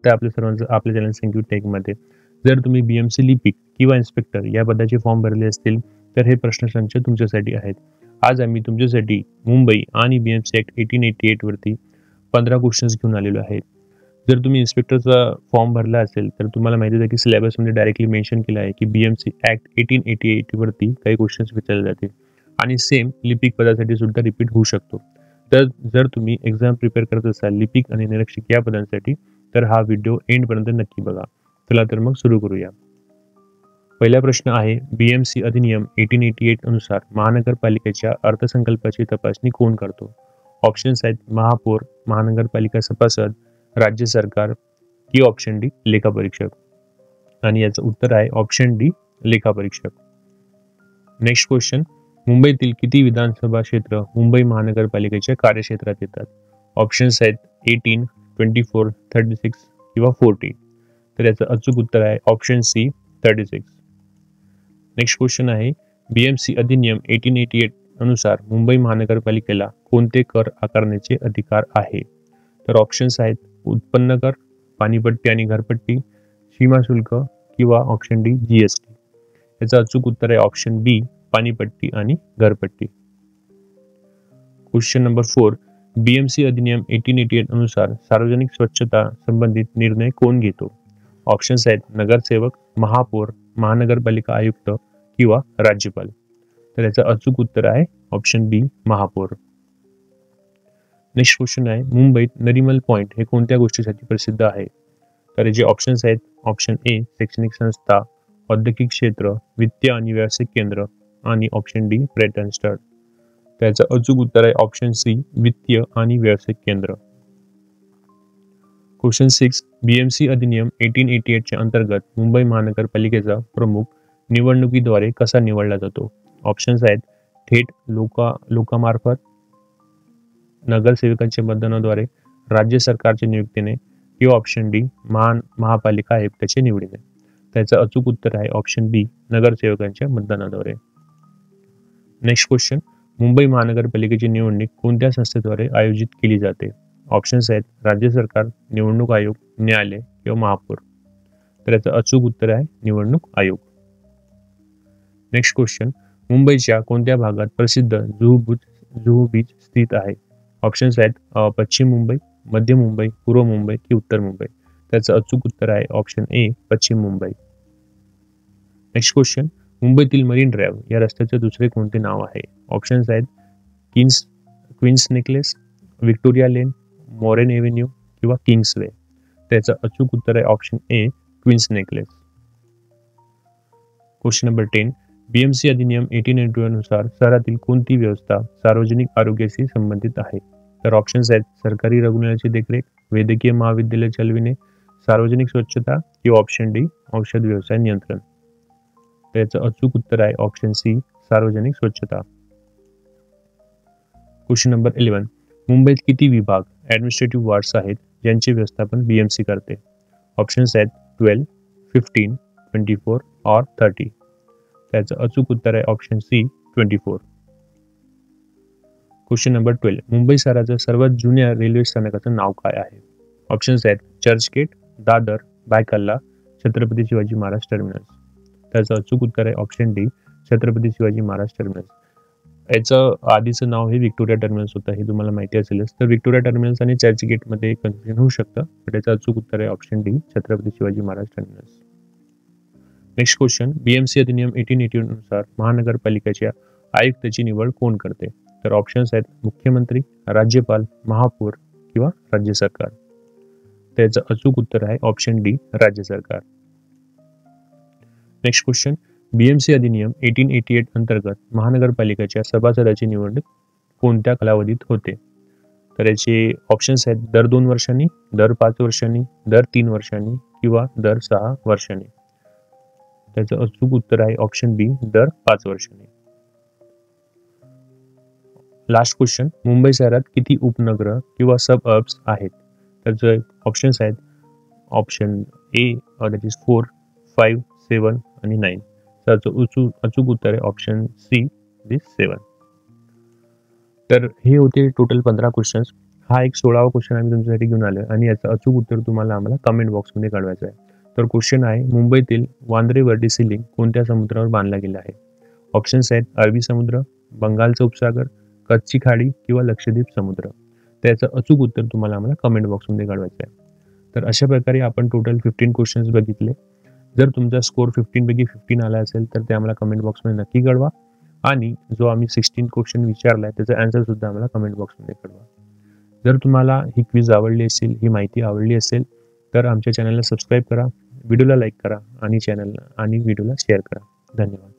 तर आपल्या सर्वांचं आपल्या चॅनल थँक्यू टेकमध्ये. जर तुम्ही BMC लिपिक किंवा इन्स्पेक्टर या पदाचे फॉर्म भरले असतील तर हे प्रश्नसंच तुमच्यासाठी आहेत. आज आम्ही तुमच्यासाठी मुंबई आणि BMC ॲक्ट 1888 वरती 15 क्वेश्चन्स घेऊन आलेलो आहे. जर तुम्ही इन्स्पेक्टरचा फॉर्म भरला असेल तर तुम्हाला माहिती आहे की सिलेबसमध्ये डायरेक्टली मेन्शन केलं आहे की BMC ॲक्ट 1888 वरती काही क्वेश्चन्स विचारले जातील आणि सेम लिपिक पदासाठी सुद्धा रिपीट होऊ शकतो. तर जर तुम्ही एक्झाम प्रिपेअर करत असाल लिपिक आणि निरीक्षक या पदांसाठी तर हा व्हिडिओ एंडपर्यंत नक्की बघा. चला तर मग सुरू करूया. पहिला प्रश्न आहे BMC अधिनियम 1888 अनुसार महानगरपालिकेच्या अर्थसंकल्पाची तपासणी कोण करतो? ऑप्शन्स आहेत महापौर, महानगरपालिका सभासद, राज्य सरकार की ऑप्शन डी लेखापरीक्षक. आणि याचं उत्तर आहे ऑप्शन डी लेखापरीक्षक. नेक्स्ट क्वेश्चन, मुंबईतील किती विधानसभा क्षेत्र मुंबई महानगरपालिकेच्या कार्यक्षेत्रात येतात? ऑप्शन्स आहेत 18, 24, 36 किंवा 40. तर याचं अचूक उत्तर आहे ऑप्शन सी 36. नेक्स्ट क्वेश्चन आहे BMC अधिनियम 1888 अनुसार मुंबई महानगरपालिकेला कोणते कर आकारण्याचे अधिकार आहे? तर ऑप्शन्स आहेत उत्पन्न कर, पाणीपट्टी आणि घरपट्टी, सीमा शुल्क किंवा ऑप्शन डी GST. याचं अचूक उत्तर आहे ऑप्शन बी पाणीपट्टी आणि घरपट्टी. क्वेश्चन नंबर 4, BMC अधिनियम 1888 अनुसार सार्वजनिक स्वच्छता संबंधित निर्णय कोण घेतो? ऑप्शन्स आहेत नगरसेवक, महापौर, महानगरपालिका आयुक्त किंवा राज्यपाल. तर याचं अचूक उत्तर आहे ऑप्शन बी महापौर. नेक्स्ट क्वेश्चन आहे मुंबईत नरिमन पॉइंट हे कोणत्या गोष्टीसाठी प्रसिद्ध आहे? तर जे ऑप्शन्स आहेत ऑप्शन ए शैक्षणिक संस्था, औद्योगिक क्षेत्र, वित्तीय आणि व्यावसायिक केंद्र आणि ऑप्शन डी पर्यटन स्थळ. त्याचं अचूक उत्तर आहे ऑप्शन सी वित्तीय आणि व्यावसायिक केंद्र. क्वेश्चन 6, BMC अधिनियम 1888 च्या अंतर्गत मुंबई महानगरपालिकेचा प्रमुख निवडणुकीद्वारे कसा निवडला जातो? ऑप्शन्स आहेत थेट लोकामार्फत, नगरसेवकांच्या मतदानाद्वारे, राज्य सरकारच्या नियुक्तीने किंवा ऑप्शन डी महापालिका आयुक्ताच्या निवडीने. त्याचं अचूक उत्तर आहे ऑप्शन बी नगरसेवकांच्या मतदानाद्वारे. नेक्स्ट क्वेश्चन, मुंबई महानगरपालिकेची निवडणूक कोणत्या संस्थेद्वारे आयोजित केली जाते? ऑप्शन्स आहेत राज्य सरकार, निवडणूक आयोग, न्यायालय किंवा महापौर. तर याचं अचूक उत्तर आहे निवडणूक आयोग. नेक्स्ट क्वेश्चन, मुंबईच्या कोणत्या भागात प्रसिद्ध जुहू बीच स्थित आहे? ऑप्शन्स आहेत पश्चिम मुंबई, मध्य मुंबई, पूर्व मुंबई की उत्तर मुंबई. त्याचं अचूक उत्तर आहे ऑप्शन ए पश्चिम मुंबई. नेक्स्ट क्वेश्चन, मुंबईतील मरीन ड्राईव्ह या रस्त्याचे दुसरे कोणते नाव आहे? ऑप्शन्स आहेत क्वीन्स नेकलेस, व्हिक्टोरिया लेन, मॉरेन एव्हेन्यू किंवा किंग्सवे. त्याचं अचूक उत्तर आहे option A Queen's Necklace. Question number 10, BMC अधिनियम 1888 अनुसार शहरातील कोणती व्यवस्था सार्वजनिक आरोग्याशी संबंधित आहे? तर ऑप्शन्स आहेत सरकारी रुग्णालयाची देखरेख, वैद्यकीय महाविद्यालय चालविणे, सार्वजनिक स्वच्छता किंवा ऑप्शन डी औषध व्यवसाय नियंत्रण. त्याचं अचूक उत्तर आहे ऑप्शन सी सार्वजनिक स्वच्छता. क्वेश्चन नंबर 11, मुंबईत किती विभाग ऍडमिनिस्ट्रेटिव्ह वार्ड्स आहेत ज्यांचे व्यवस्थापन BMC करते? ऑप्शन्स आहेत 12, 15, 24 और 30. त्याचं अचूक उत्तर आहे option C 24. Question number 12, Mumbai शहराचं सर्वात जुन्या रेल्वे स्थानकाचं नाव काय आहे? ऑप्शन्स आहेत चर्चगेट, दादर, बायकल्ला, छत्रपती शिवाजी महाराज टर्मिनस. त्याचं अचूक उत्तर आहे option D Chhatrapati Shivaji Maharaj terminus. याचं आधीचं नाव हे व्हिक्टोरिया टर्मिनस होतं, हे तुम्हाला माहिती असेलच. तर व्हिक्टोरिया टर्मिनस आणि चर्चगेटमध्ये कन्फ्युजन होऊ शकतं, पण याचं अचूक उत्तर आहे option D Chhatrapati Shivaji Maharaj terminus. Next question, BMC अधिनियम 1888 नुसार महानगरपालिकेच्या आयुक्ताची निवड कोण करते? तर ऑप्शन्स आहेत मुख्यमंत्री, राज्यपाल, महापौर किंवा राज्य सरकार. त्याचं अचूक उत्तर आहे ऑप्शन डी राज्य सरकार. नेक्स्ट क्वेश्चन, BMC अधिनियम 1888 अंतर्गत महानगरपालिकेच्या सभासदाची निवड कोणत्या कालावधीत होते? तर याचे ऑप्शन्स आहेत दर 2 वर्षांनी, दर 5 वर्षांनी, दर 3 वर्षांनी किंवा दर 6 वर्षांनी. त्याचं अचूक उत्तर आहे ऑप्शन बी दर 5 वर्षांनी. लास्ट क्वेश्चन, मुंबई शहरात किती उपनगर किंवा सब अर्ब्स आहेत? त्याचे ऑप्शन्स आहेत ऑप्शन ए दॅट इज 4, 5, 7 आणि 9. त्याचं अचूक उत्तर आहे ऑप्शन सी दिस 7. तर हे होते टोटल 15 क्वेश्चन्स. हा एक 16वा क्वेश्चन आम्ही तुमच्यासाठी घेऊन आलोय आणि याचं अचूक उत्तर तुम्हाला आम्हाला कमेंट बॉक्समध्ये कळवायचं आहे. तर क्वेश्चन आहे, मुंबईतील वांद्रे वर्दी लिंक कोणत्या समुद्रावर बांधला गेला आहे? ऑप्शन्स आहेत अरबी समुद्र, बंगालचा उपसागर, कच्छची खाडी किंवा लक्षद्वीप समुद्र. त्याचं अचूक उत्तर तुम्हाला आम्हाला कमेंट बॉक्समध्ये कळवायचं आहे. तर अशा प्रकारे आपण टोटल 15 क्वेश्चन्स बघितले. जर तुमचा स्कोर 15 पैकी 15 आला असेल तर ते आम्हाला कमेंट बॉक्समध्ये नक्की कळवा आणि जो आम्ही 16 क्वेश्चन विचारलाय त्याचा आन्सर सुद्धा आम्हाला कमेंट बॉक्समध्ये कळवा. जर तुम्हाला ही क्विज आवडली असेल, ही माहिती आवडली असेल तर आमच्या चॅनलला सबस्क्राईब करा, व्हिडिओला लाईक करा आणि व्हिडिओला शेअर करा. धन्यवाद.